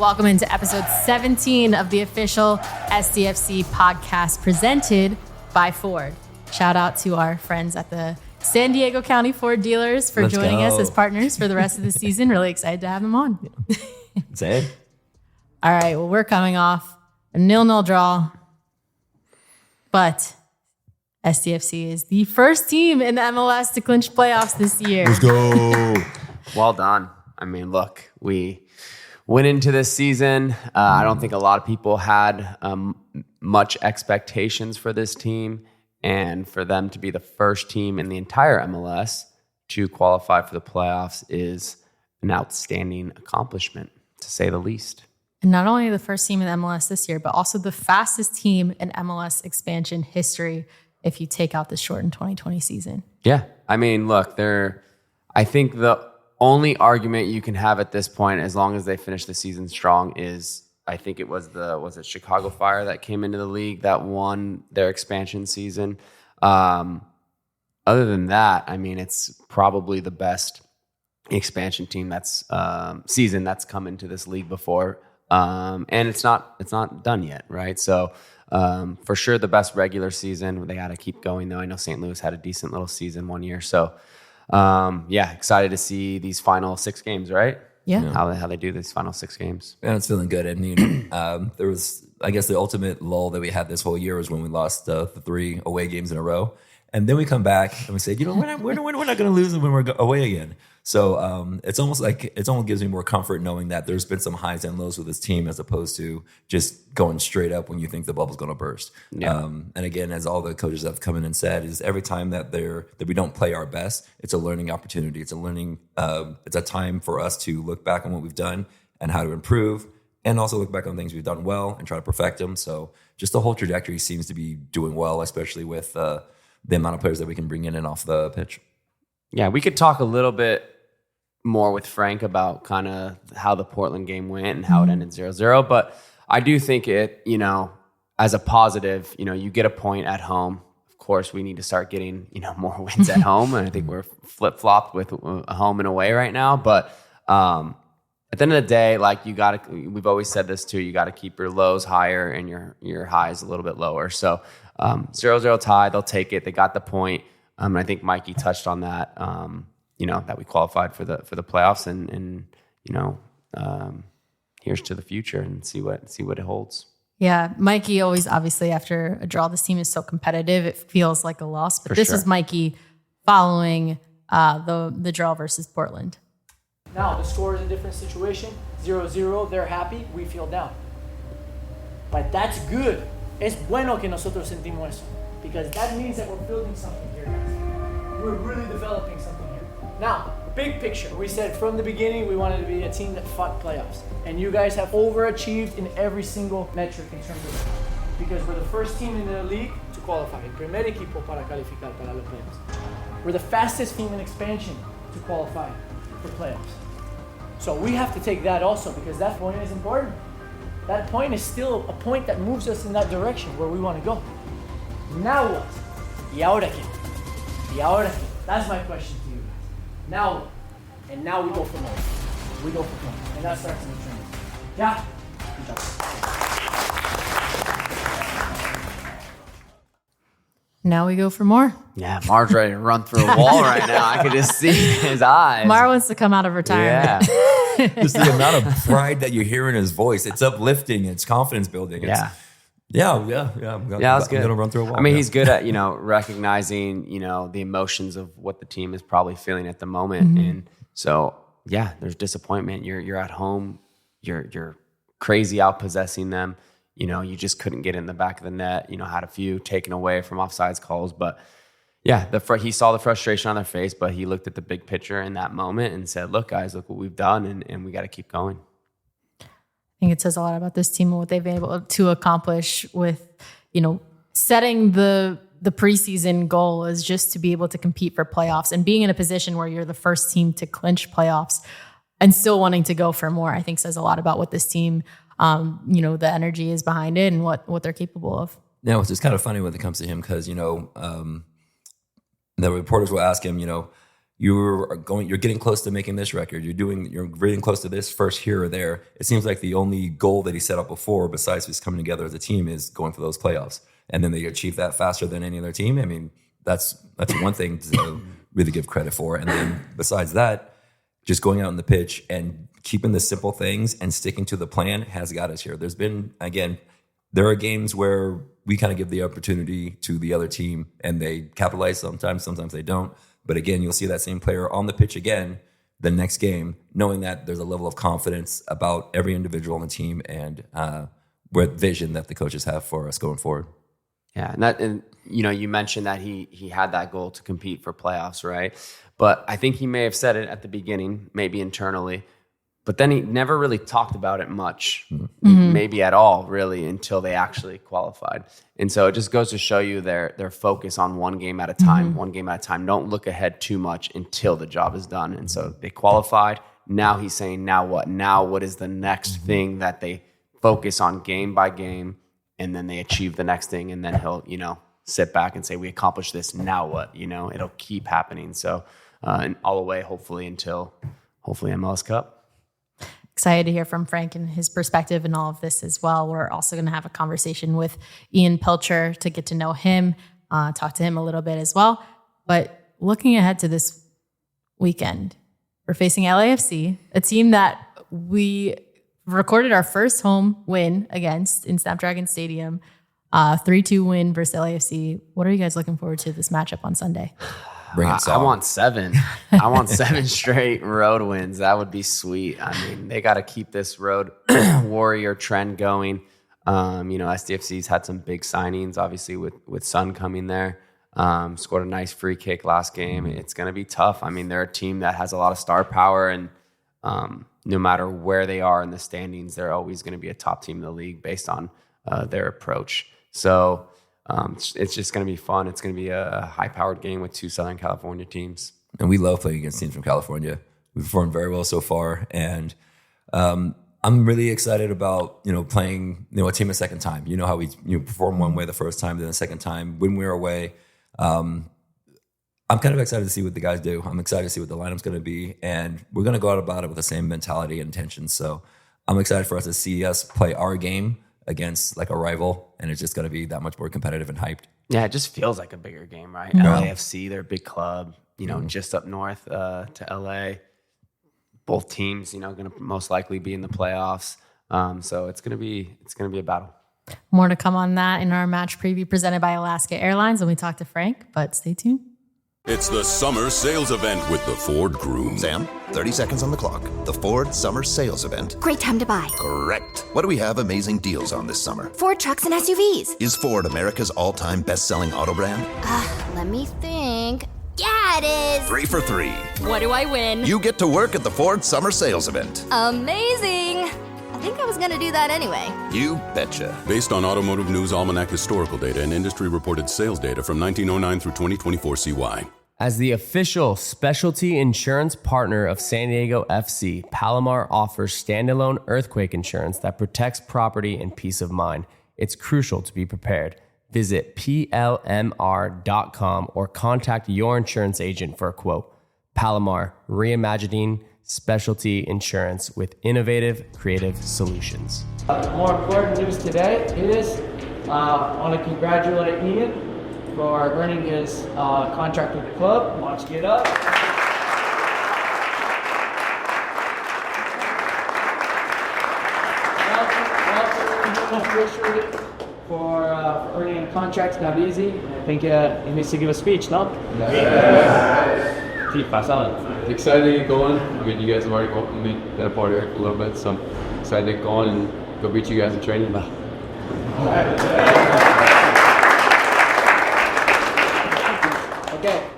Welcome into episode 17 of the official SDFC podcast presented by Ford. Shout out to our friends at the San Diego County Ford dealers for joining us as partners for the rest of the season. Really excited to have them on. Say it. All right, well, we're coming off a 0-0 draw, but SDFC is the first team in the MLS to clinch playoffs this year. Let's go. Well done. I mean, look, we went into this season. I don't think a lot of people had much expectations for this team, and for them to be the first team in the entire MLS to qualify for the playoffs is an outstanding accomplishment, to say the least. And not only the first team in the MLS this year, but also the fastest team in MLS expansion history if you take out the shortened 2020 season. Yeah. I mean, look, I think the only argument you can have at this point, as long as they finish the season strong, is I think it was it Chicago Fire that came into the league that won their expansion season. Other than that, I mean, it's probably the best expansion team that's season that's come into this league before. And it's not done yet, right? So for sure the best regular season. They got to keep going though. I know St. Louis had a decent little season one year. So excited to see these final 6 games, right? Yeah. How they do these final 6 games. Yeah, it's feeling good. And there was, I guess, the ultimate lull that we had this whole year was when we lost the 3 away games in a row. And then we come back and we say, we're not going to lose when we're away again. So it's almost gives me more comfort knowing that there's been some highs and lows with this team as opposed to just going straight up when you think the bubble's going to burst. Yeah. And again, as all the coaches have come in and said, is every time that we don't play our best, it's a learning opportunity. It's it's a time for us to look back on what we've done and how to improve, and also look back on things we've done well and try to perfect them. So just the whole trajectory seems to be doing well, especially with the amount of players that we can bring in and off the pitch. Yeah, we could talk a little bit more with Frank about kind of how the Portland game went and how it ended 0-0. But I do think it, as a positive, you get a point at home. Of course, we need to start getting, more wins at home. And I think we're flip-flopped with a home and away right now. But at the end of the day, like we've always said this too, you got to keep your lows higher and your highs a little bit lower. So 0-0 tie, they'll take it. They got the point. And I think Mikey touched on that, that we qualified for the playoffs and here's to the future and see what it holds. Yeah, Mikey always, obviously, after a draw, this team is so competitive, it feels like a loss. But this is Mikey following the draw versus Portland. Now, the score is a different situation. 0-0, they're happy, we feel down. But that's good. Es bueno que nosotros sentimos eso. Because that means that we're building something here, guys. We're really developing something here. Now, big picture. We said from the beginning we wanted to be a team that fought playoffs. And you guys have overachieved in every single metric in terms of that. Because we're the first team in the league to qualify. El primer equipo para calificar para los playoffs. We're the fastest team in expansion to qualify for playoffs. So we have to take that also because that point is important. That point is still a point that moves us in that direction where we want to go. Now what? ¿Y ahora qué? ¿Y ahora qué? That's my question to you guys. Now what? And now we go for more. We go for more. And that starts in the training. Yeah? Good job. Now we go for more. Yeah, Mar's ready to run through a wall right now. I could just see his eyes. Mar wants to come out of retirement. Yeah. Just the amount of pride that you hear in his voice. It's uplifting. It's confidence building. Yeah, I'm that's good. I'm gonna run through a wall. I mean, he's good at recognizing the emotions of what the team is probably feeling at the moment, and so there's disappointment. You're at home. You're crazy out possessing them. You just couldn't get in the back of the net. Had a few taken away from offsides calls, but. Yeah, he saw the frustration on their face, but he looked at the big picture in that moment and said, look, guys, look what we've done, and we got to keep going. I think it says a lot about this team and what they've been able to accomplish with, setting the preseason goal is just to be able to compete for playoffs and being in a position where you're the first team to clinch playoffs and still wanting to go for more, I think says a lot about what this team, the energy is behind it and what they're capable of. Yeah, it's just kind of funny when it comes to him because, the reporters will ask him, you're getting close to making this record. You're getting close to this first here or there. It seems like the only goal that he set up before, besides just coming together as a team, is going for those playoffs. And then they achieve that faster than any other team. I mean, that's one thing to really give credit for. And then besides that, just going out on the pitch and keeping the simple things and sticking to the plan has got us here. There's been, again, there are games where we kind of give the opportunity to the other team and they capitalize sometimes they don't. But again, you'll see that same player on the pitch again the next game, knowing that there's a level of confidence about every individual on the team and with vision that the coaches have for us going forward. Yeah, and you mentioned that he had that goal to compete for playoffs, right? But I think he may have said it at the beginning, maybe internally, but then he never really talked about it much, maybe at all, really, until they actually qualified. And so it just goes to show you their focus on one game at a time, Don't look ahead too much until the job is done. And so they qualified. Now he's saying, now what? Now what is the next thing that they focus on game by game, and then they achieve the next thing, and then he'll, sit back and say, we accomplished this, now what? It'll keep happening. So and all the way, hopefully, until MLS Cup. Excited to hear from Frank and his perspective in all of this as well. We're also going to have a conversation with Ian Pilcher to get to know him, talk to him a little bit as well. But looking ahead to this weekend, we're facing LAFC, a team that we recorded our first home win against in Snapdragon Stadium, 3-2 win versus LAFC. What are you guys looking forward to this matchup on Sunday? I want 7. I want 7 straight road wins. That would be sweet. I mean, they got to keep this road warrior trend going. SDFC's had some big signings, obviously, with Sun coming there. Scored a nice free kick last game. It's going to be tough. I mean, they're a team that has a lot of star power, and no matter where they are in the standings, they're always going to be a top team in the league based on their approach. So it's just going to be fun. It's going to be a high-powered game with 2 Southern California teams. And we love playing against teams from California. We've performed very well so far. And I'm really excited about, playing, a team a second time. You know how we perform one way the first time, then the second time when we're away. I'm kind of excited to see what the guys do. I'm excited to see what the lineup's going to be. And we're going to go out about it with the same mentality and intention. So I'm excited for us to see us play our game against like a rival, and it's just going to be that much more competitive and hyped. Yeah, it just feels like a bigger game, right? Yeah. LAFC, they're a big club, just up north to LA. Both teams, going to most likely be in the playoffs. So it's going to be a battle. More to come on that in our match preview presented by Alaska Airlines when we talk to Frank, but stay tuned. It's the summer sales event with the Ford Groom. Sam, 30 seconds on the clock. The Ford Summer Sales Event. Great time to buy. Correct. What do we have amazing deals on this summer? Ford trucks and SUVs. Is Ford America's all-time best-selling auto brand? Let me think. Yeah, it is. 3 for 3. What do I win? You get to work at the Ford Summer Sales Event. Amazing. I think I was going to do that anyway. You betcha. Based on Automotive News Almanac historical data and industry-reported sales data from 1909 through 2024 CY. As the official specialty insurance partner of San Diego FC, Palomar offers standalone earthquake insurance that protects property and peace of mind. It's crucial to be prepared. Visit plmr.com or contact your insurance agent for a quote. Palomar, reimagining specialty insurance with innovative, creative solutions. More important news today is I want to congratulate Ian for earning his contract with the club. Watch Get Up. Officially for earning a contract. It's not easy. I think he needs to give a speech, no? Excited to get going. I mean, you guys have already welcomed me, been a part of it a little bit, so I'm excited to get going and go beat you guys in training now. Okay.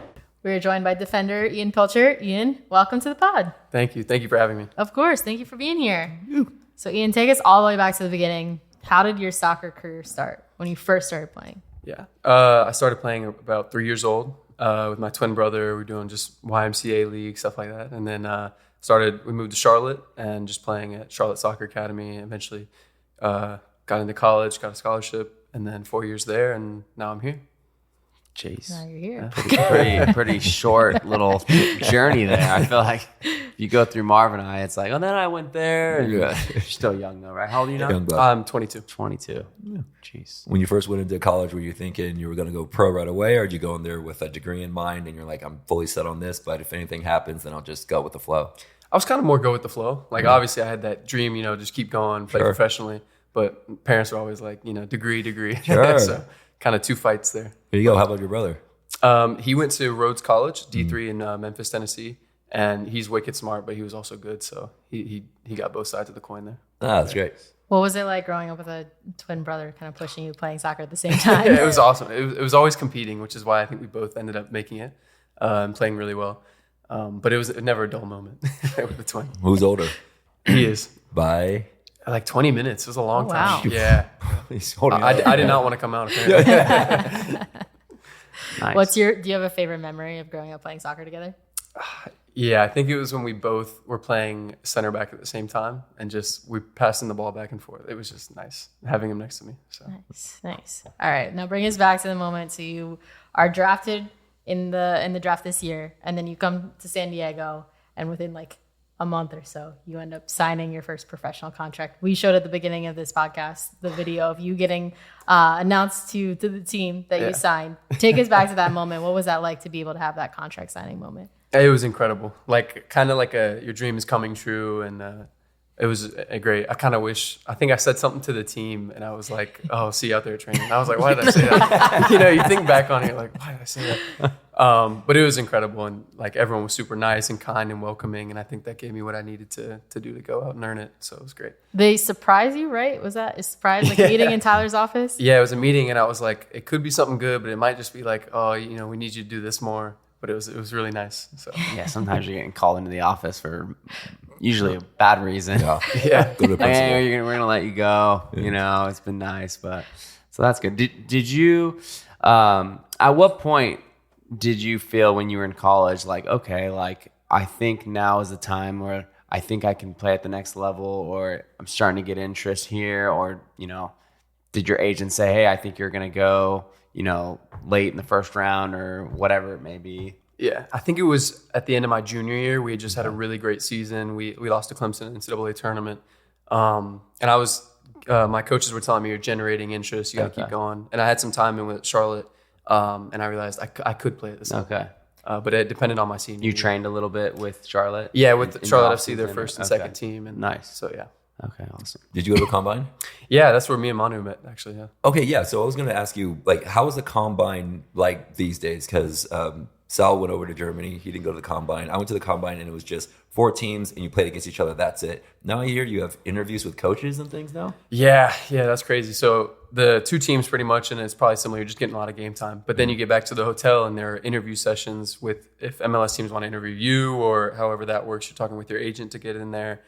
We're joined by defender Ian Pilcher. Ian, welcome to the pod. Thank you. Thank you for having me. Of course. Thank you for being here. So, Ian, take us all the way back to the beginning. How did your soccer career start when you first started playing? Yeah. I started playing about 3 years old with my twin brother. We're doing just YMCA league, stuff like that. And then we moved to Charlotte and just playing at Charlotte Soccer Academy. Eventually got into college, got a scholarship, and then 4 years there, and now I'm here. Jeez. Now you're here. Pretty short little journey there. I feel like if you go through Marv and I, it's like, oh, then I went there. And you're still young though, right? How old are you now? Young buck. I'm 22. 22. Yeah. Jeez. When you first went into college, were you thinking you were going to go pro right away, or did you go in there with a degree in mind and you're like, I'm fully set on this, but if anything happens, then I'll just go with the flow? I was kind of more go with the flow. Like, obviously, I had that dream, just keep going, play professionally. But parents were always like, degree. Sure. So kind of two fights there. There you go. How about your brother? He went to Rhodes College, D3 in Memphis, Tennessee. And he's wicked smart, but he was also good. So he got both sides of the coin there. Ah, that's great. What was it like growing up with a twin brother kind of pushing you playing soccer at the same time? Yeah, it was awesome. It was always competing, which is why I think we both ended up making it and playing really well. But it was never a dull moment with the twin. Who's older? He is. By? Like 20 minutes. It was a long wow. time. Yeah. He's holding I did not want to come out. Apparently. Nice. Do you have a favorite memory of growing up playing soccer together? Yeah, I think it was when we both were playing center back at the same time and we passing the ball back and forth. It was just nice having him next to me. So Nice. All right, now bring us back to the moment. So you are drafted in the draft this year, and then you come to San Diego, and within like a month or so, you end up signing your first professional contract. We showed at the beginning of this podcast the video of you getting announced to the team that you signed. Take us back to that moment. What was that like to be able to have that contract signing moment? it was incredible. Like kind of like your dream is coming true, and it was great. I think I said something to the team, and I was like, "Oh, see you out there at training." And I was like, "Why did I say that?" You think back on it, you're like, "Why did I say that?" But it was incredible, and like everyone was super nice and kind and welcoming, and I think that gave me what I needed to do to go out and earn it. So it was great. They surprised you, right? Was that a surprise, like meeting in Tyler's office? Yeah, it was a meeting, and I was like, it could be something good, but it might just be like, oh, we need you to do this more. But it was really nice. So yeah, sometimes you're getting called into the office for usually a bad reason. Yeah. Like, hey, we're gonna let you go. Yeah. It's been nice, but so that's good. Did you? At what point did you feel when you were in college, like, okay, like I think now is the time where I think I can play at the next level, or I'm starting to get interest here, or did your agent say, hey, I think you're gonna go, late in the first round or whatever it may be? Yeah, I think it was at the end of my junior year. We had just had a really great season. We lost to Clemson in the NCAA tournament. And I was, my coaches were telling me, you're generating interest. You got to keep going. And I had some time in with Charlotte, and I realized I could play at this level. Okay. But it depended on my senior year. You trained a little bit with Charlotte? Yeah, with Charlotte FC, their first and second team. And nice. So, yeah. Okay, awesome. Did you go to the Combine? Yeah, that's where me and Manu met, actually, yeah. Okay, yeah. So I was going to ask you, like, how is the Combine like these days? Because Sal went over to Germany. He didn't go to the Combine. I went to the Combine, and it was just 4 teams, and you played against each other. That's it. Now I hear you have interviews with coaches and things now? Yeah, that's crazy. So the 2 teams pretty much, and it's probably similar. You're just getting a lot of game time. But then you get back to the hotel, and there are interview sessions with, if MLS teams want to interview you or however that works, you're talking with your agent to get in there.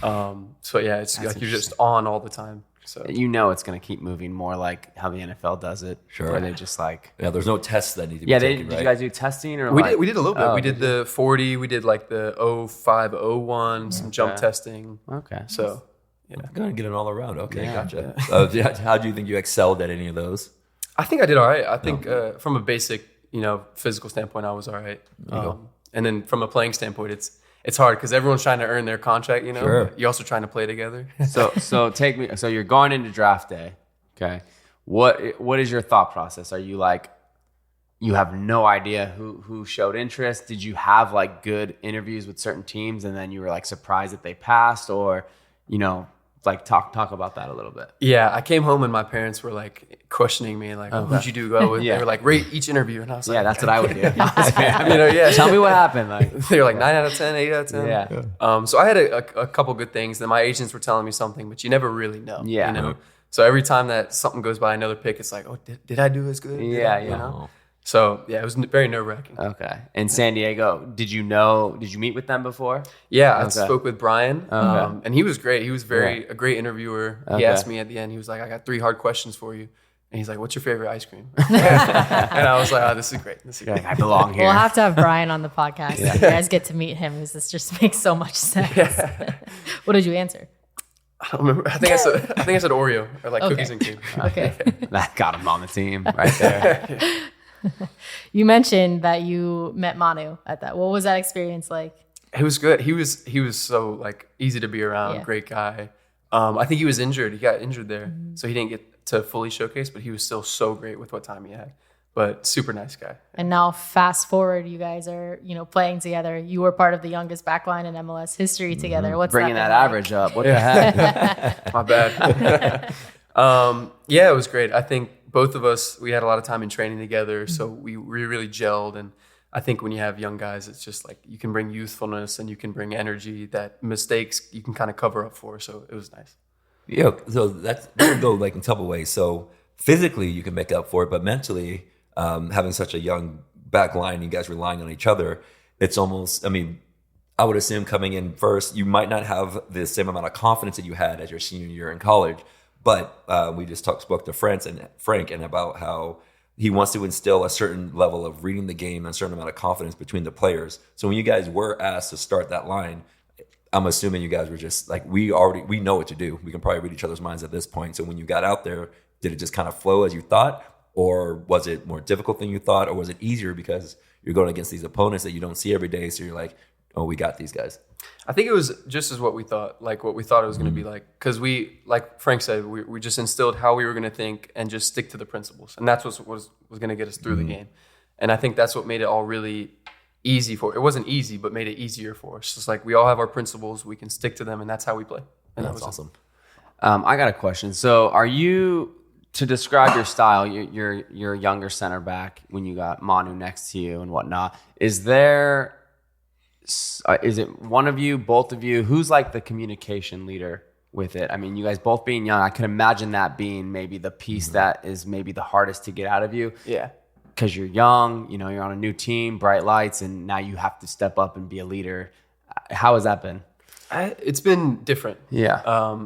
So yeah, it's like you're just on all the time. So it's going to keep moving more like how the NFL does it. Sure. Where they just like... Yeah, there's no tests that need to be taken, did you guys do testing? Or we did a little bit. We did the 40. We did like the 05, 01, some jump testing. Okay. So, I'm going to get it all around. Okay, Yeah. gotcha. How do you think you excelled at any of those? I think I did all right. I think from a basic, physical standpoint, I was all right. And then from a playing standpoint, it's hard because everyone's trying to earn their contract, Sure. You're also trying to play together. So take me. So you're going into draft day. Okay. What is your thought process? Are you like, you have no idea who showed interest? Did you have like good interviews with certain teams and then you were like surprised that they passed, or like talk about that a little bit? Yeah, I came home and my parents were like questioning me, like, who'd you do well with? Yeah. They were like, rate each interview, and I was like, Yeah, that's what I would do. Tell me what happened. Like, they were like 9 out of 10, 8 out of 10. Yeah. So I had a couple good things. Then my agents were telling me something, but you never really know. Yeah. So every time that something goes by another pick, it's like, oh, did I do as good? Yeah. So yeah, it was very nerve wracking. Okay. In San Diego, did you meet with them before? Yeah, I spoke with Brian, Okay. and he was great. He was a great interviewer. Okay. He asked me at the end, he was like, I got 3 hard questions for you. And he's like, what's your favorite ice cream? And I was like, oh, this is great. I belong here. We'll have to have Brian on the podcast. You guys get to meet him, because this just makes so much sense. What did you answer? I don't remember. I think I said Oreo, or like cookies and cream. Okay. That got him on the team right there. You mentioned that you met Manu at that. What was that experience like? It was good. He was so like easy to be around. Yeah. Great guy. I think he was injured. He got injured there, so he didn't get to fully showcase. But he was still so great with what time he had. But super nice guy. And now fast forward, you guys are, playing together. You were part of the youngest backline in MLS history together. What's Bringing that been like? average up. What the heck? My bad. Yeah, it was great. I think both of us, we had a lot of time in training together, so we really gelled. And I think when you have young guys, it's just like you can bring youthfulness and you can bring energy that mistakes you can kind of cover up for. So it was nice. Yeah, so that would go like in a couple ways. So physically, you can make up for it, but mentally, having such a young back line, you guys relying on each other, it's almost, I would assume coming in first, you might not have the same amount of confidence that you had as your senior year in college. But we just spoke to Frank and about how he wants to instill a certain level of reading the game and a certain amount of confidence between the players. So when you guys were asked to start that line, I'm assuming you guys were just like, we know what to do. We can probably read each other's minds at this point. So when you got out there, did it just kind of flow as you thought? Or was it more difficult than you thought? Or was it easier because you're going against these opponents that you don't see every day? So you're like, oh, we got these guys. I think it was just as what we thought it was going to be like. Because we, like Frank said, we just instilled how we were going to think and just stick to the principles. And that's what was going to get us through the game. And I think that's what made it all really easy it wasn't easy, but made it easier for us. Just like we all have our principles, we can stick to them, and that's how we play. And that's awesome. I got a question. So are you, to describe your style, you're a younger center back when you got Manu next to you and whatnot. Is it one of you, both of you? Who's like the communication leader with it? I mean, you guys both being young, I can imagine that being maybe the piece that is maybe the hardest to get out of you. Yeah. Because you're young, you're on a new team, bright lights, and now you have to step up and be a leader. How has that been? It's been different. Yeah.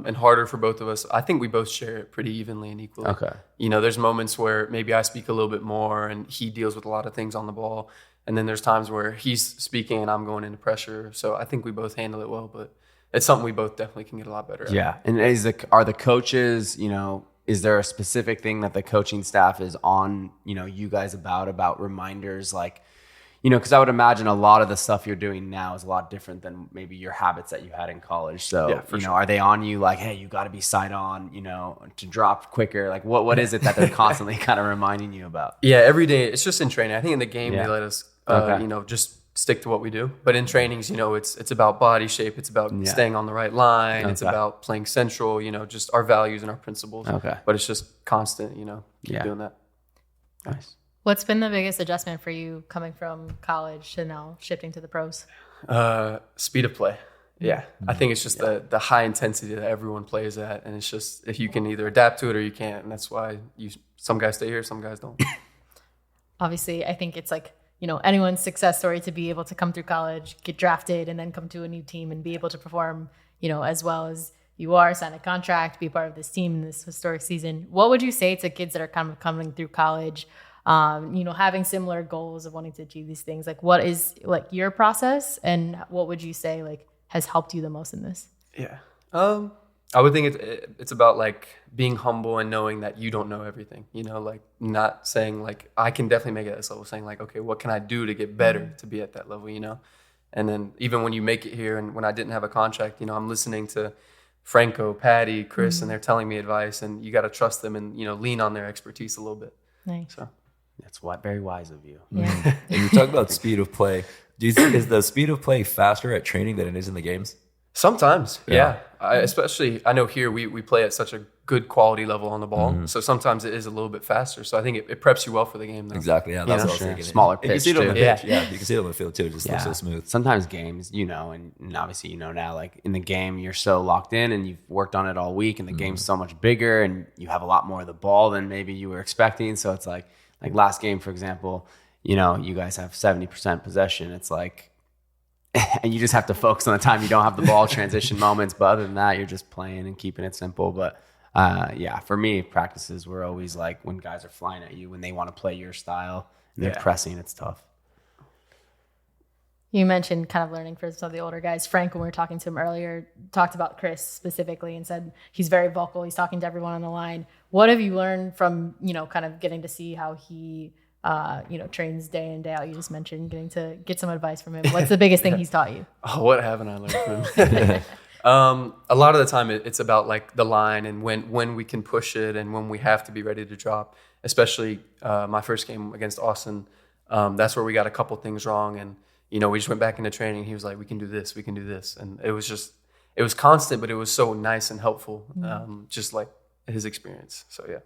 And harder for both of us. I think we both share it pretty evenly and equally. Okay. There's moments where maybe I speak a little bit more and he deals with a lot of things on the ball. And then there's times where he's speaking and I'm going into pressure. So I think we both handle it well, but it's something we both definitely can get a lot better at. Yeah. And are the coaches, is there a specific thing that the coaching staff is on, you guys about reminders? Like, because I would imagine a lot of the stuff you're doing now is a lot different than maybe your habits that you had in college. So, yeah, sure. Are they on you like, hey, you got to be side on, to drop quicker? Like, what is it that they're constantly kind of reminding you about? Yeah, every day. It's just in training. I think in the game, they let us, Okay. just stick to what we do. But in trainings, it's about body shape. It's about staying on the right line. Okay. It's about playing central, just our values and our principles. Okay. But it's just constant, keep doing that. Nice. What's been the biggest adjustment for you coming from college to now shifting to the pros? Speed of play. Yeah. I think it's just the high intensity that everyone plays at. And it's just, if you can either adapt to it or you can't. And that's why some guys stay here, some guys don't. Obviously, I think it's like, anyone's success story to be able to come through college, get drafted, and then come to a new team and be able to perform, as well as you are, sign a contract, be part of this team in this historic season. What would you say to kids that are kind of coming through college, having similar goals of wanting to achieve these things? Like, what is like your process, and what would you say like has helped you the most in this? Yeah. I would think it's about like being humble and knowing that you don't know everything, like not saying like, I can definitely make it at this level, saying like, okay, what can I do to get better to be at that level, And then even when you make it here and when I didn't have a contract, I'm listening to Franco, Patty, Chris, and they're telling me advice, and you got to trust them and, lean on their expertise a little bit. Nice. So That's very wise of you. Yeah. And you talk about speed of play. Do you think is the speed of play faster at training than it is in the games? sometimes, yeah. I know here we play at such a good quality level on the ball, so sometimes it is a little bit faster. So I think it preps you well for the game, though. Exactly. Yeah, that's what I was thinking. Smaller You can pitch, see it on the too. pitch. Yeah, you can see it on the field too. It just looks so smooth. Sometimes games, and obviously now, like in the game, you're so locked in and you've worked on it all week, and the game's so much bigger, and you have a lot more of the ball than maybe you were expecting. So it's like last game, for example, you guys have 70% possession. It's like, and you just have to focus on the time you don't have the ball, transition moments. But other than that, you're just playing and keeping it simple. But for me, practices were always like when guys are flying at you, when they want to play your style and they're pressing, it's tough. You mentioned kind of learning from some of the older guys. Frank, when we were talking to him earlier, talked about Chris specifically and said he's very vocal. He's talking to everyone on the line. What have you learned from, kind of getting to see how he trains day in, day out. You just mentioned getting to get some advice from him. What's the biggest thing he's taught you? Oh, what haven't I learned from him? A lot of the time it's about like the line and when we can push it and when we have to be ready to drop. Especially my first game against Austin, that's where we got a couple things wrong, and we just went back into training. He was like, "We can do this, and it was constant, but it was so nice and helpful, just like his experience. So yeah,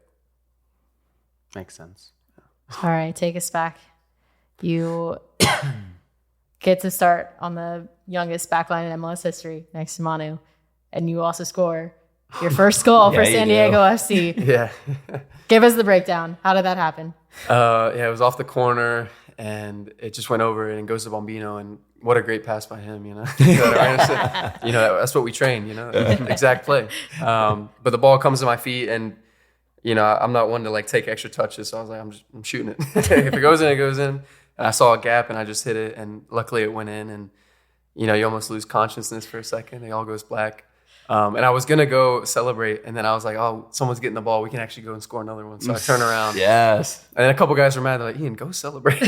makes sense. All right, take us back. You get to start on the youngest backline in MLS history next to Manu, and you also score your first goal for San Diego FC. Yeah. Give us the breakdown. How did that happen? It was off the corner, and it just went over and goes to Bombino, and what a great pass by him, that's what we train, exact play. But the ball comes to my feet, and I'm not one to like take extra touches, so I was like, I'm shooting it. If it goes in, it goes in. And I saw a gap, and I just hit it, and luckily it went in. And you almost lose consciousness for a second. It all goes black. And I was gonna go celebrate, and then I was like, "Oh, someone's getting the ball. We can actually go and score another one." So I turn around. Yes. And then a couple guys were mad. They're like, "Ian, go celebrate."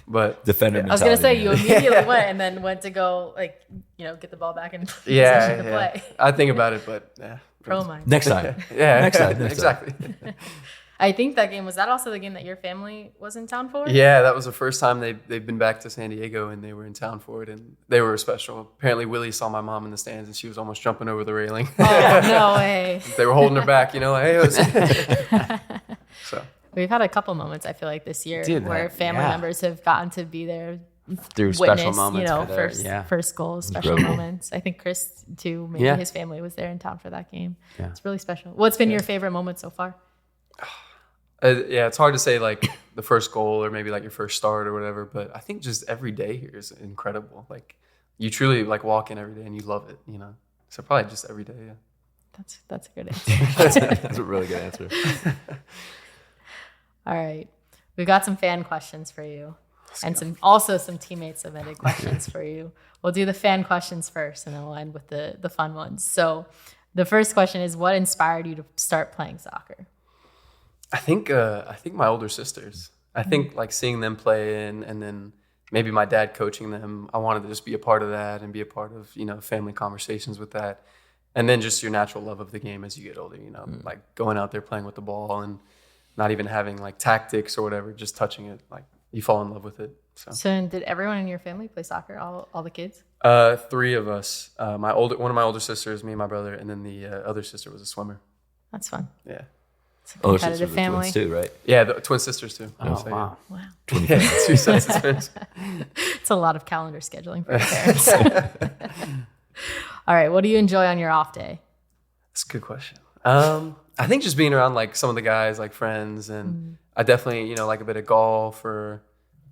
But defender mentality. I was gonna say you immediately went and then went to go get the ball back in position to play. I think about it, but yeah. Pro mind. Next time. Next time. Exactly. I think that game was that also the game that your family was in town for? Yeah, that was the first time they've been back to San Diego, and they were in town for it, and they were special. Apparently, Willie saw my mom in the stands, and she was almost jumping over the railing. Oh, no way! They were holding her back, hey. So we've had a couple moments I feel like this year where family members have gotten to be there through special moments. First goals, special moments. I think Chris too. Maybe his family was there in town for that game. Yeah. It's really special. What's been your favorite moment so far? It's hard to say like the first goal or maybe like your first start or whatever, but I think just every day here is incredible. Like you truly like walk in every day and you love it, So probably just every day, yeah. That's a good answer. That's a really good answer. All right. We've got some fan questions for you. And some teammates submitted questions for you. We'll do the fan questions first and then we'll end with the fun ones. So the first question is, what inspired you to start playing soccer? I think my older sisters. I think like seeing them play and then maybe my dad coaching them. I wanted to just be a part of that and be a part of family conversations with that, and then just your natural love of the game as you get older. Like going out there playing with the ball and not even having like tactics or whatever, just touching it. Like you fall in love with it. So did everyone in your family play soccer? All the kids? 3 of us. One of my older sisters, me and my brother, and then the other sister was a swimmer. That's fun. Yeah. It's a competitive family too, right? Yeah, the twin sisters too. Oh, wow. Wow. 2 sets of twins. It's a lot of calendar scheduling for your parents. All right. What do you enjoy on your off day? That's a good question. I think just being around like some of the guys, like friends, and I definitely, like a bit of golf or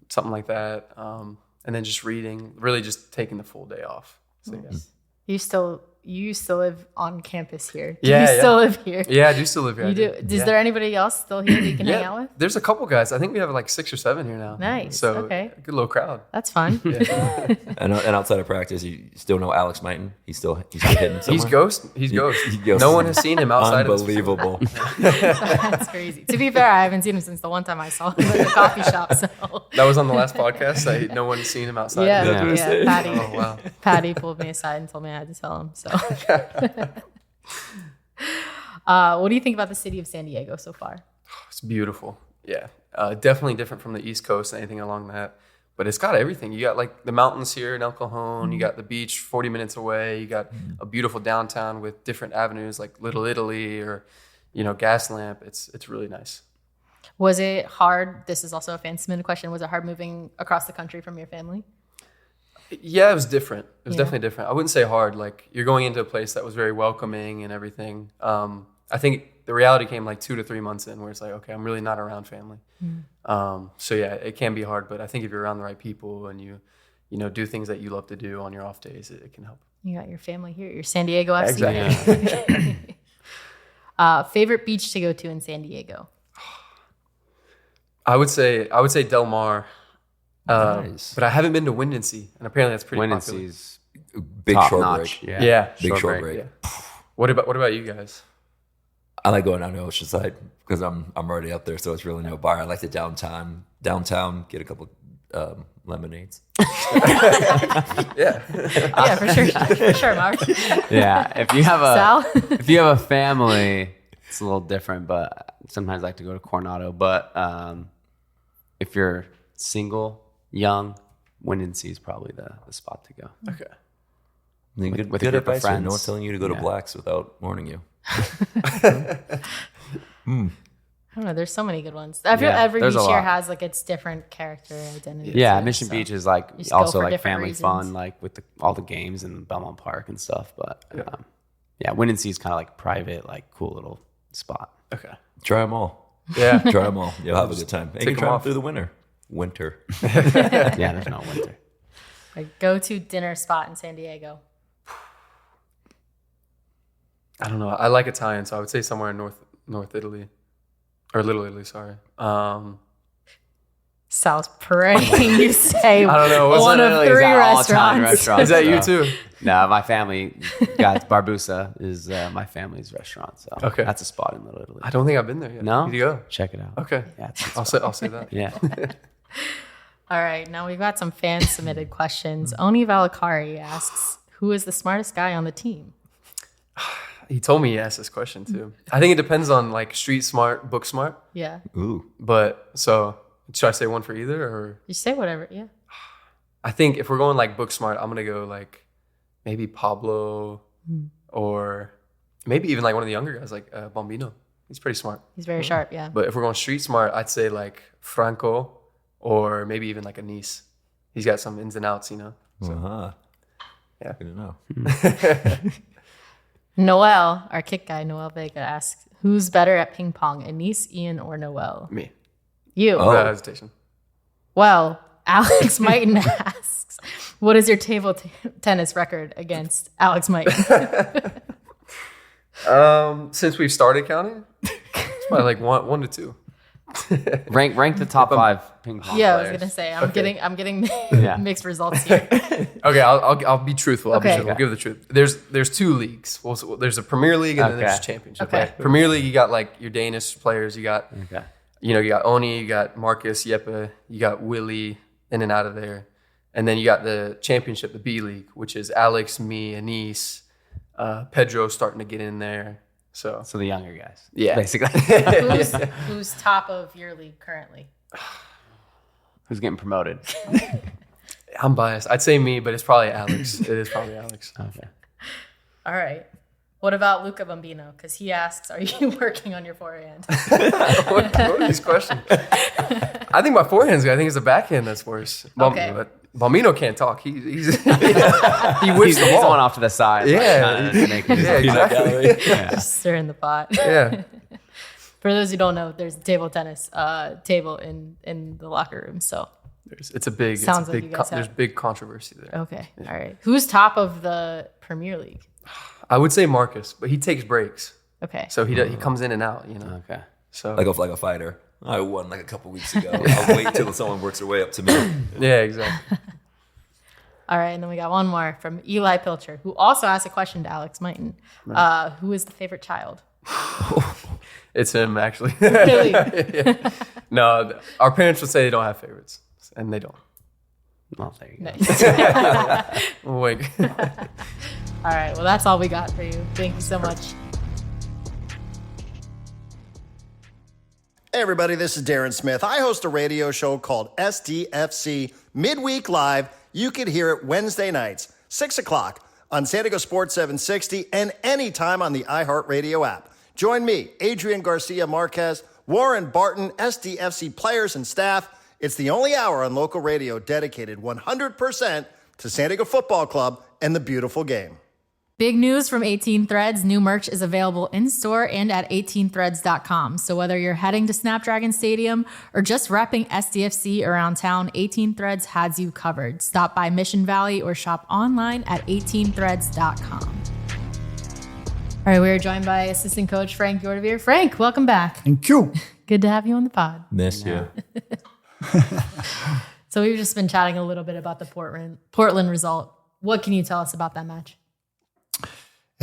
something like that. And then just reading, really just taking the full day off. So, yeah. You used to live on campus here. Do you still live here? Yeah, I do still live here. You do? Is there anybody else still here that you can hang out with? There's a couple guys. I think we have like 6 or 7 here now. Nice. So okay. A good little crowd. That's fun. And outside of practice, you still know Alex Mighton? He's still hidden somewhere? He's ghost. No one has seen him outside Unbelievable. of That's crazy. To be fair, I haven't seen him since the one time I saw him at the coffee shop. So that was on the last podcast. No one's seen him outside. Yeah. Patty. Oh, wow. Patty pulled me aside and told me I had to tell him. So, what do you think about the city of San Diego so far? It's beautiful. Yeah, definitely different from the East Coast, anything along that. But it's got everything. You got like the mountains here in El Cajon. You got the beach 40 minutes away. You got a beautiful downtown with different avenues like Little Italy or, Gaslamp. It's really nice. Was it hard? This is also a fan submitted question. Was it hard moving across the country from your family? Yeah, it was different. It was definitely different. I wouldn't say hard. Like you're going into a place that was very welcoming and everything. I think the reality came like 2 to 3 months in where it's like, okay, I'm really not around family. So yeah, it can be hard, but I think if you're around the right people and you do things that you love to do on your off days, it can help. You got your family here, your San Diego FC. Exactly. Favorite beach to go to in San Diego? I would say Del Mar. Nice. But I haven't been to Windansea, and apparently that's pretty popular. Windansea's Big top short notch. break. Yeah. Big short break. Yeah. What about you guys? I like going down to Oceanside because I'm already up there, so it's really no bar. I like the downtown, get a couple lemonades. Yeah, for sure, Mark. Yeah, if you have Sal? if you have a family, it's a little different. But sometimes I like to go to Coronado. But if you're single, young, Windansea is probably the spot to go. Okay. With Good a group of advice. No friends. one's telling you to go to Yeah. Blacks without warning you. I don't know. There's so many good ones. I feel Yeah, every there's beach a here lot. has like its different character identity. Yeah, too, Mission so. Beach is like Just go also for like different family reasons. fun, like with all the games in Belmont Park and stuff. But Windansea is kind of like private, like cool little spot. Okay. Try them all. Yeah. Try them all. You'll have a good time. And you Take can try 'em them off. through the winter. Yeah, there's no winter. Like go-to dinner spot in San Diego. I don't know. I like Italian, so I would say somewhere in North Italy. Or Little Italy, sorry. Sal's praying you say I don't know. What's one Little of Italy is 3 our all-time restaurants. restaurant, Is that you so- too? No, my family got Barbusa is my family's restaurant. So Okay. that's a spot in Little Italy. I don't think I've been there yet. No? Need to go. Check it out. Okay. Yeah, it's I'll say that. yeah. All right, now we've got some fan-submitted questions. Oni Valakari asks, who is the smartest guy on the team? He told me he asked this question too. I think it depends on like street smart, book smart. Yeah. Ooh. But so should I say one for either or? You say whatever, yeah. I think if we're going like book smart, I'm gonna go like maybe Pablo or maybe even like one of the younger guys like Bombino. He's pretty smart. He's very sharp, yeah. But if we're going street smart, I'd say like Franco or maybe even like Anis. He's got some ins and outs, you know. Uh-huh. Yeah. Good to know. Noel, our kick guy, Noel Vega asks, who's better at ping pong, Anis, Ian, or Noel? Me. You. Oh. Without hesitation. Well, Alex Mighton asks, what is your table tennis record against Alex Mighton? Since we've started counting, it's probably like one to 2. Rank the top 5 ping pong Yeah, I was players. gonna say I'm getting Yeah. mixed results here. Okay, I'll be truthful. I'll be Okay. truthful. We'll give the truth. There's 2 leagues. Well, there's a Premier League and then there's Okay. Championship. Okay. Right? Premier League, you got like your Danish players. You got Okay. you got Oni, you got Marcus, Jeppe, you got Willie in and out of there, and then you got the Championship, the B League, which is Alex, me, Anis, Pedro starting to get in there. So So the younger guys. yeah, Basically. Who's top of your league currently? Who's getting promoted? I'm biased. I'd say me, but it's probably Alex. It is probably Alex. Okay. All right. What about Luca Bambino? Because he asks, are you working on your forehand? What are these questions? I think my forehand's good. I think it's the backhand that's worse. Okay. But Balmino can't talk. He's he whips He's the the ball. one off to the side. Yeah. Like, making his Yeah, exactly. Just stirring the pot. Yeah. For those who don't know, there's a table tennis table in the locker room. So, It's a big. Sounds it's a like big. you guys There's have- big controversy there. okay. All right. Who's top of the Premier League? I would say Marcus, but he takes breaks, Okay. so he comes in and out. You know. Okay. So Like a fighter. I won like a couple weeks ago. I'll wait till someone works their way up to me. yeah, exactly. All right. And then we got one more from Eli Pilcher, who also asked a question to Alex Mighton. Who is the favorite child? It's him actually. Really? No, our parents would say they don't have favorites, and they don't. Well, there you go. Nice. Wait. All right. Well, that's all we got for you. Thank you so much. Hey everybody, this is Darren Smith. I host a radio show called SDFC Midweek Live. You can hear it Wednesday nights, 6 o'clock on San Diego Sports 760 and anytime on the iHeartRadio app. Join me, Adrian Garcia Marquez, Warren Barton, SDFC players and staff. It's the only hour on local radio dedicated 100% to San Diego Football Club and the beautiful game. Big news from 18 Threads. New merch is available in-store and at 18threads.com. So whether you're heading to Snapdragon Stadium or just repping SDFC around town, 18 Threads has you covered. Stop by Mission Valley or shop online at 18threads.com. All right, we're joined by assistant coach Frank Hjortebjerg. Frank, welcome back. Thank you. Good to have you on the pod. Miss you. So we've just been chatting a little bit about the Portland result. What can you tell us about that match?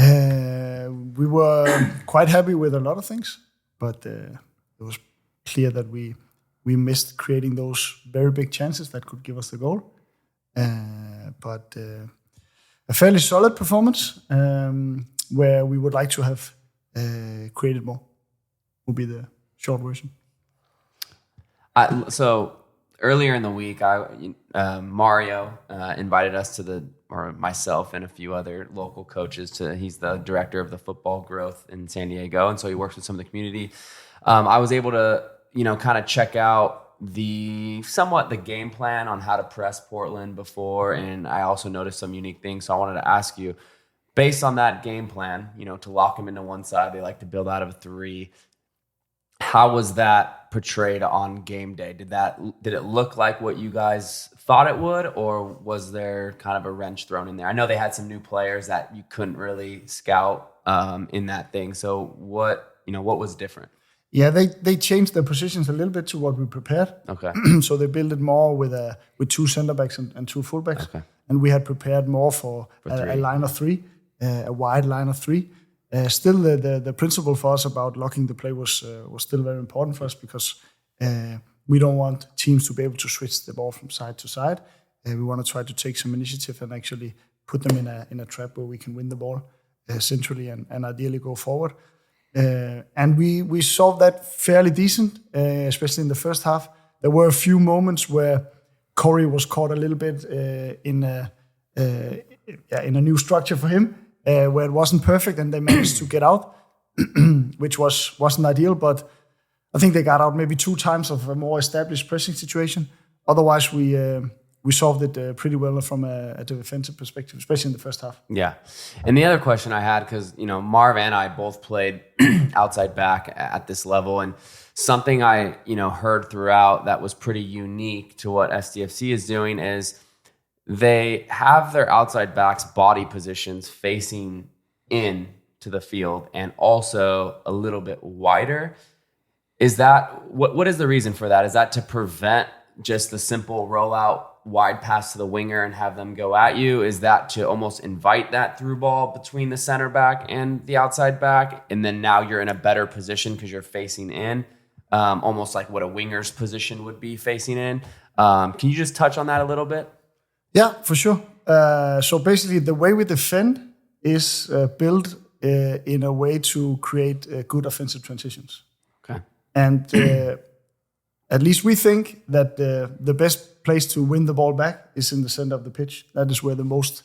We were quite happy with a lot of things, but it was clear that we missed creating those very big chances that could give us the goal. But a fairly solid performance where we would like to have created more would be the short version. So earlier in the week, Mario invited us or myself and a few other local coaches he's the director of the football growth in San Diego. And so he works with some of the community. I was able to, kind of check out the game plan on how to press Portland before. And I also noticed some unique things. So I wanted to ask you, based on that game plan, to lock them into one side, they like to build out of a 3. How was that portrayed on game day? Did it look like what you guys thought it would, or was there kind of a wrench thrown in there? I know they had some new players that you couldn't really scout in that thing. So what was different? Yeah, they changed their positions a little bit to what we prepared. Okay. So they built it more with 2 center backs and 2 full backs. Okay. And we had prepared more for a line of 3, a wide line of 3. Still, the principle for us about locking the play was still very important for us, because we don't want teams to be able to switch the ball from side to side. We want to try to take some initiative and actually put them in a trap where we can win the ball centrally and ideally go forward. And we solved that fairly decent, especially in the first half. There were a few moments where Corey was caught a little bit in a new structure for him, where it wasn't perfect, and they managed to get out, which wasn't ideal. But I think they got out maybe 2 times of a more established pressing situation. Otherwise, we solved it pretty well from a defensive perspective, especially in the first half. Yeah. And the other question I had, because, Marv and I both played outside back at this level, and something I, heard throughout that was pretty unique to what SDFC is doing is they have their outside backs' body positions facing in to the field and also a little bit wider. Is that, what is the reason for that? Is that to prevent just the simple rollout wide pass to the winger and have them go at you? Is that to almost invite that through ball between the center back and the outside back? And then now you're in a better position because you're facing in, almost like what a winger's position would be facing in. Can you just touch on that a little bit? Yeah, for sure. So basically the way we defend is built in a way to create good offensive transitions. Okay. And at least we think that the best place to win the ball back is in the center of the pitch. That is where the most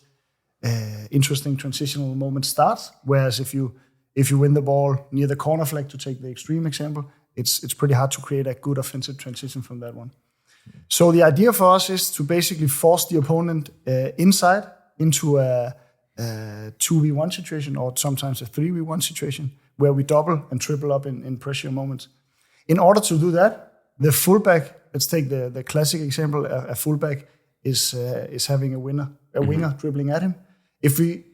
interesting transitional moment starts. Whereas if you win the ball near the corner flag, to take the extreme example, it's pretty hard to create a good offensive transition from that one. So the idea for us is to basically force the opponent inside into a 2v1 situation, or sometimes a 3v1 situation, where we double and triple up in pressure moments. In order to do that, the fullback, let's take the classic example, a fullback is having a winger dribbling at him. If we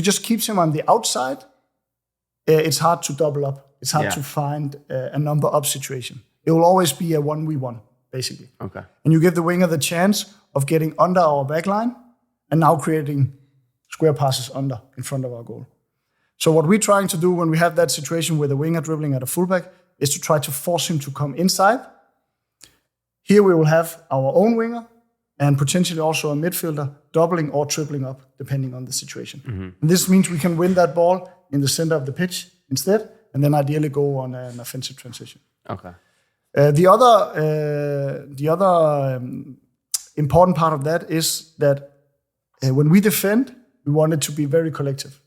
just keep him on the outside, it's hard to double up. It's hard to find a number up situation. It will always be a 1v1, basically. Okay. And you give the winger the chance of getting under our back line and now creating square passes in front of our goal. So what we're trying to do when we have that situation with a winger dribbling at a fullback is to try to force him to come inside. Here we will have our own winger and potentially also a midfielder doubling or tripling up, depending on the situation. Mm-hmm. And this means we can win that ball in the center of the pitch instead, and then ideally go on an offensive transition. Okay. The other important part of that is that when we defend, we want it to be very collective.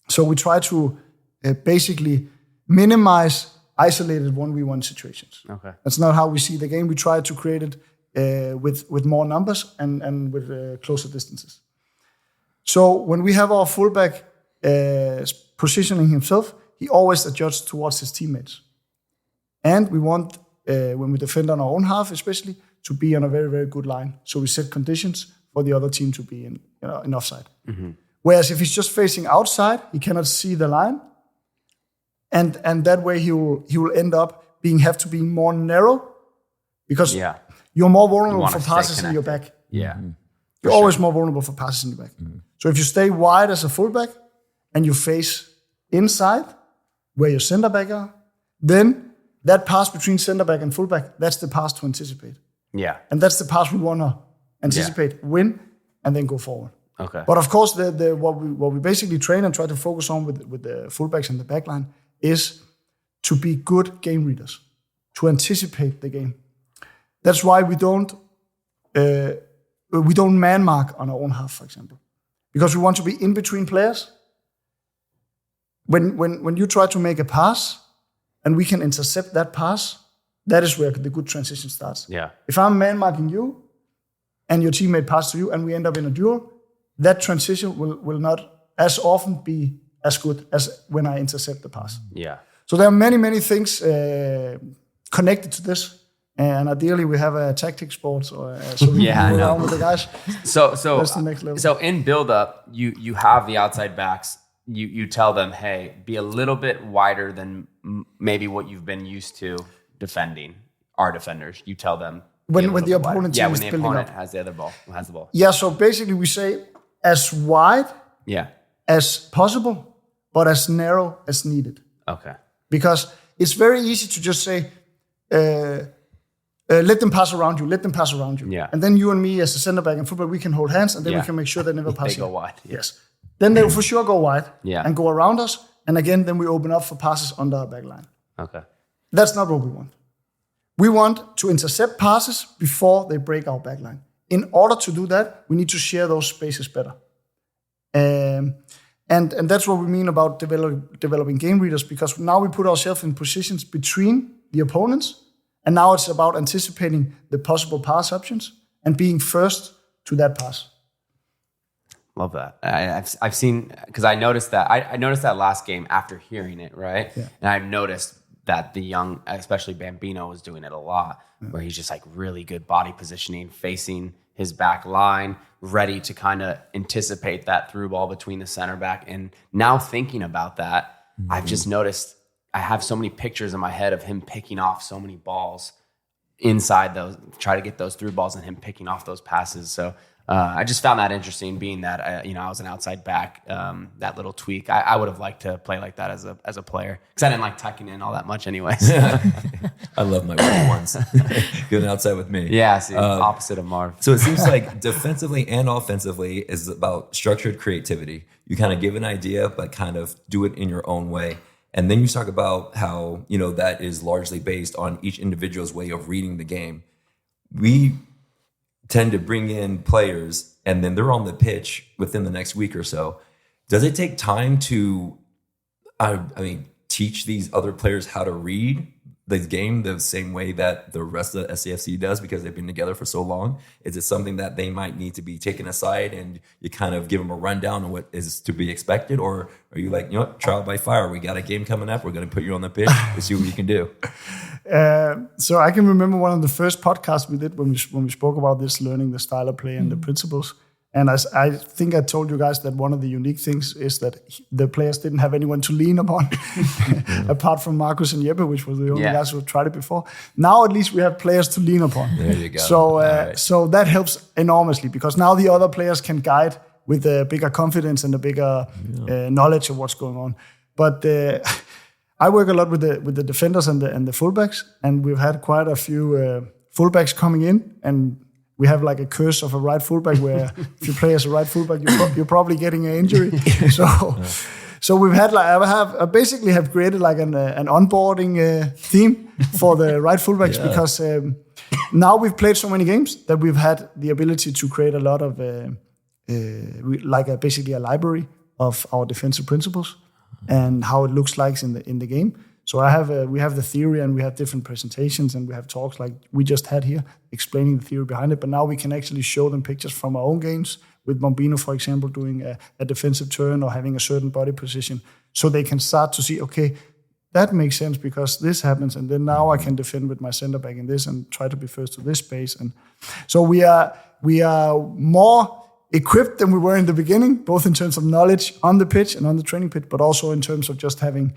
So we try to basically minimize isolated 1v1 situations. Okay. That's not how we see the game. We try to create it with more numbers and with closer distances. So when we have our fullback positioning himself, he always adjusts towards his teammates. And we want, when we defend on our own half especially, to be on a very, very good line. So we set conditions for the other team to be in offside. Mm-hmm. Whereas if he's just facing outside, he cannot see the line. And that way he will end up have to be more narrow, because you're more vulnerable for passes in your back. Yeah. You're always more vulnerable for passes in your back. Mm-hmm. So if you stay wide as a fullback and you face inside where your center back are, then that pass between center back and fullback, that's the pass to anticipate. Yeah. And that's the pass we want to anticipate, win, and then go forward. Okay. But of course, what we basically train and try to focus on with the fullbacks and the backline is to be good game readers, to anticipate the game. That's why we don't man mark on our own half, for example, because we want to be in between players. When you try to make a pass and we can intercept that pass, that is where the good transition starts. Yeah. If I'm man marking you and your teammate passes to you and we end up in a duel, that transition will not as often be as good as when I intercept the pass. Yeah. So there are many things connected to this. And ideally, we have a tactics sport, so we can go around with the guys. So that's the next level. So in build-up, you have the outside backs. You tell them, hey, be a little bit wider than maybe what you've been used to defending our defenders. You tell them when the opponent team is building up. Has the ball. Yeah. So basically, we say as wide as possible, but as narrow as needed. Okay. Because it's very easy to just say, let them pass around you, Yeah. And then you and me as a center back in football, we can hold hands and then we can make sure they never pass. They go wide. Yes. Then they will for sure go wide and go around us. And again, then we open up for passes under our back line. Okay. That's not what we want. We want to intercept passes before they break our back line. In order to do that, we need to share those spaces better. And that's what we mean about developing game readers, because now we put ourselves in positions between the opponents, and now it's about anticipating the possible pass options and being first to that pass. Love that. I've seen, because I noticed that. I noticed that last game after hearing it, right? Yeah. And I've noticed that the young, especially Bambino, was doing it a lot, where he's just like really good body positioning, facing his back line, ready to kind of anticipate that through ball between the center back. And now thinking about that, I've just noticed I have so many pictures in my head of him picking off so many balls inside those, try to get those through balls and him picking off those passes. So I just found that interesting, being that I was an outside back. That little tweak, I would have liked to play like that as a player, because I didn't like tucking in all that much, anyways. I love my one-on-ones. Going outside with me. Yeah, see, opposite of Marv. So it seems like defensively and offensively is about structured creativity. You kind of give an idea, but kind of do it in your own way. And then you talk about how, that is largely based on each individual's way of reading the game. We tend to bring in players and then they're on the pitch within the next week or so. Does it take time to, teach these other players how to read the game the same way that the rest of the SCFC does, because they've been together for so long? Is it something that they might need to be taken aside and you kind of give them a rundown on what is to be expected? Or are you like, trial by fire, we got a game coming up, we're going to put you on the pitch to see what you can do? So I can remember one of the first podcasts we did when we spoke about this, learning the style of play and the principles. And I think I told you guys that one of the unique things is that the players didn't have anyone to lean upon, apart from Marcus and Jeppe, which was the only guys who had tried it before. Now at least we have players to lean upon. There you go. So that helps enormously, because now the other players can guide with a bigger confidence and a bigger knowledge of what's going on. But I work a lot with the defenders and the fullbacks, and we've had quite a few fullbacks coming in, and we have like a curse of a right fullback where if you play as a right fullback, you're probably getting an injury. So we've had I basically have created like an onboarding theme for the right fullbacks, because now we've played so many games that we've had the ability to create a lot of basically a library of our defensive principles and how it looks like in the game. So we have the theory, and we have different presentations, and we have talks like we just had here explaining the theory behind it. But now we can actually show them pictures from our own games, with Bambino, for example, doing a defensive turn or having a certain body position, so they can start to see, okay, that makes sense because this happens, and then now I can defend with my center back in this and try to be first to this space. And so we are more equipped than we were in the beginning, both in terms of knowledge on the pitch and on the training pitch, but also in terms of just having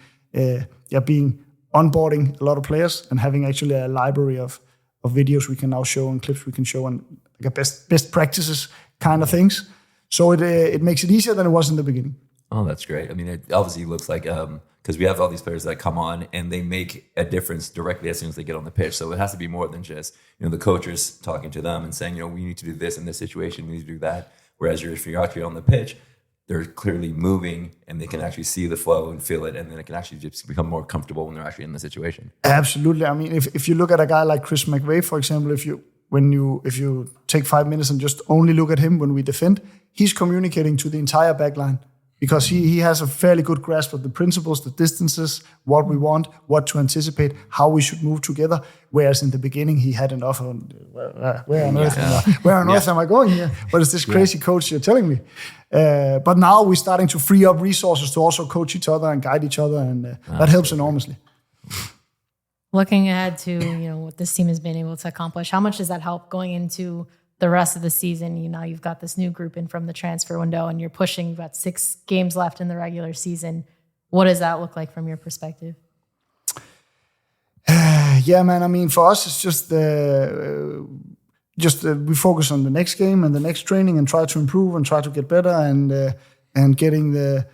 being onboarding a lot of players and having actually a library of videos we can now show and clips we can show and like a best practices kind of things. So it makes it easier than it was in the beginning. Oh, that's great. I mean, it obviously looks like, because we have all these players that come on and they make a difference directly as soon as they get on the pitch. So it has to be more than just, the coaches talking to them and saying, we need to do this in this situation, we need to do that. Whereas if you're actually on the pitch, they're clearly moving and they can actually see the flow and feel it. And then it can actually just become more comfortable when they're actually in the situation. Absolutely. I mean, if you look at a guy like Chris McVeigh, for example, if you take 5 minutes and just only look at him when we defend, he's communicating to the entire back line because he has a fairly good grasp of the principles, the distances, what we want, what to anticipate, how we should move together. Whereas in the beginning, he had enough on where on earth am I going here? What is this crazy coach you're telling me? But now we're starting to free up resources to also coach each other and guide each other, and that helps enormously. Looking ahead to what this team has been able to accomplish, how much does that help going into the rest of the season? You've got this new group in from the transfer window, and you're pushing. You've got 6 games left in the regular season. What does that look like from your perspective? Yeah, man. I mean, for us, it's just we focus on the next game and the next training and try to improve and try to get better and getting the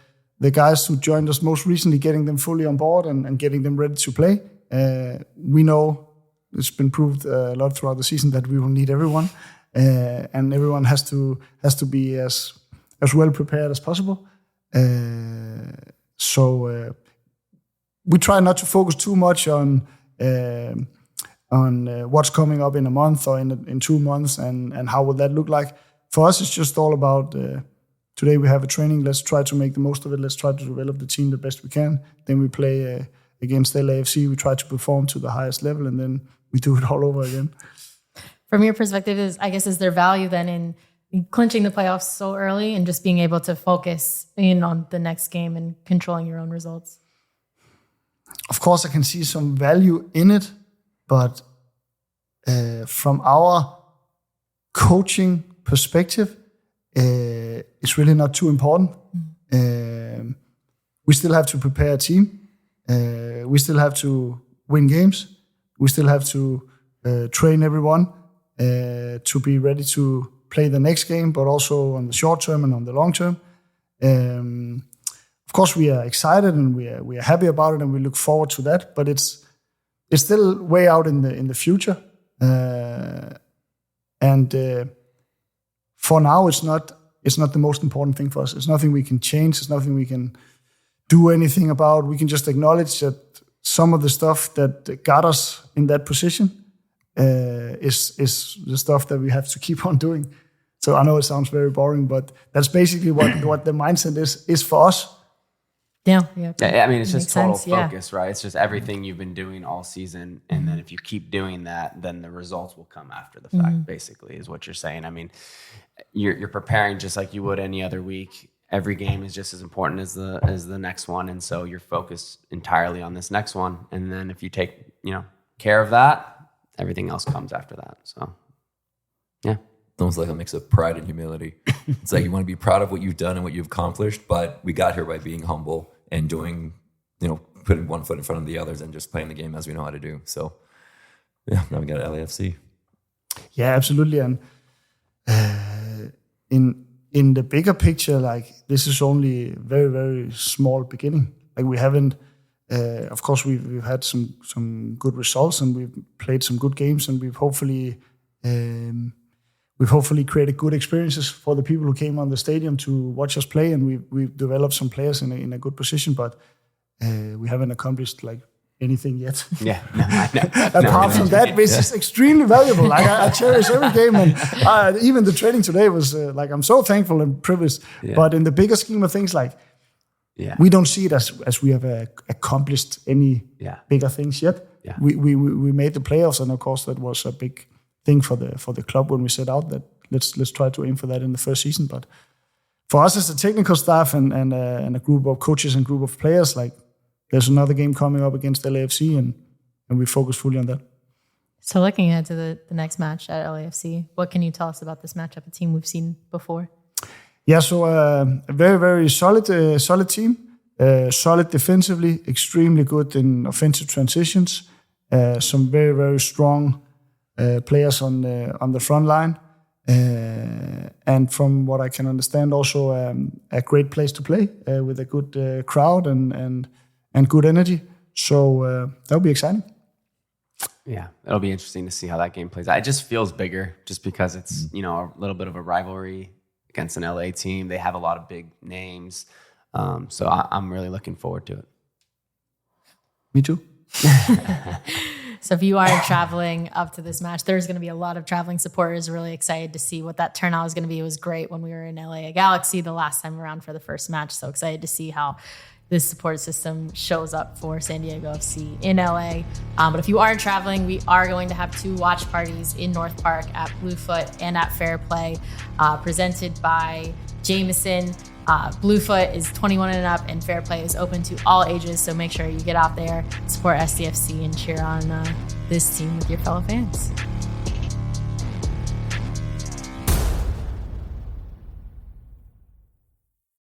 guys who joined us most recently, getting them fully on board and getting them ready to play. We know it's been proved a lot throughout the season that we will need everyone, and everyone has to be as well prepared as possible. So we try not to focus too much on what's coming up in a month or in 2 months and how will that look like. For us, it's just all about today we have a training. Let's try to make the most of it. Let's try to develop the team the best we can. Then we play against LAFC. We try to perform to the highest level, and then we do it all over again. From your perspective, is there value then in clinching the playoffs so early and just being able to focus in on the next game and controlling your own results? Of course, I can see some value in it, but from our coaching perspective, it's really not too important. We still have to prepare a team. We still have to win games. We still have to train everyone to be ready to play the next game, but also on the short term and on the long term. Of course, we are excited and we are happy about it, and we look forward to that. But it's still way out in the future, and for now, it's not the most important thing for us. It's nothing we can change. It's nothing we can do anything about. We can just acknowledge that some of the stuff that got us in that position is the stuff that we have to keep on doing. So I know it sounds very boring, but that's basically what the mindset is for us. Yeah. I mean, it's just total focus, right? It's just everything you've been doing all season, and then if you keep doing that, then the results will come after the fact. Basically, is what you're saying. I mean, you're preparing just like you would any other week. Every game is just as important as the next one, and so you're focused entirely on this next one. And then if you take care of that, everything else comes after that. So, yeah. It's almost like a mix of pride and humility. It's like you want to be proud of what you've done and what you've accomplished, but we got here by being humble and doing, putting one foot in front of the others and just playing the game as we know how to do. So, yeah, now we got LAFC. Yeah, absolutely. And in the bigger picture, like, this is only a very, very small beginning. Like, we haven't, of course, we've had some good results and we've played some good games, and we've hopefully created good experiences for the people who came on the stadium to watch us play, and we've developed some players in a good position, but we haven't accomplished like anything yet. Yeah. Apart from that, which is extremely valuable. Like, I cherish every game, and even the training today was I'm so thankful and privileged. Yeah. But in the bigger scheme of things, we don't see it as we have accomplished any bigger things yet. Yeah. We made the playoffs, and of course that was a big thing for the club when we set out that let's try to aim for that in the first season. But for us as a technical staff and a group of coaches and group of players, there's another game coming up against LAFC, and we focus fully on that. So looking ahead to the next match at LAFC, what can you tell us about this matchup, a team we've seen before? Yeah, so a very, very solid team, solid defensively, extremely good in offensive transitions, some very, very strong players on the front line. And from what I can understand, also a great place to play with a good crowd and good energy. So that'll be exciting. Yeah, it'll be interesting to see how that game plays out. It just feels bigger just because it's, a little bit of a rivalry against an LA team. They have a lot of big names. So I'm really looking forward to it. Me too. So if you are traveling up to this match, there's going to be a lot of traveling supporters. Really excited to see what that turnout is going to be. It was great when we were in LA Galaxy the last time around for the first match. So excited to see how this support system shows up for San Diego FC in LA. But if you are traveling, we are going to have 2 watch parties in North Park at Bluefoot and at Fair Play, presented by Jameson. Bluefoot is 21 and up, and Fair Play is open to all ages. So make sure you get out there, support SDFC, and cheer on this team with your fellow fans.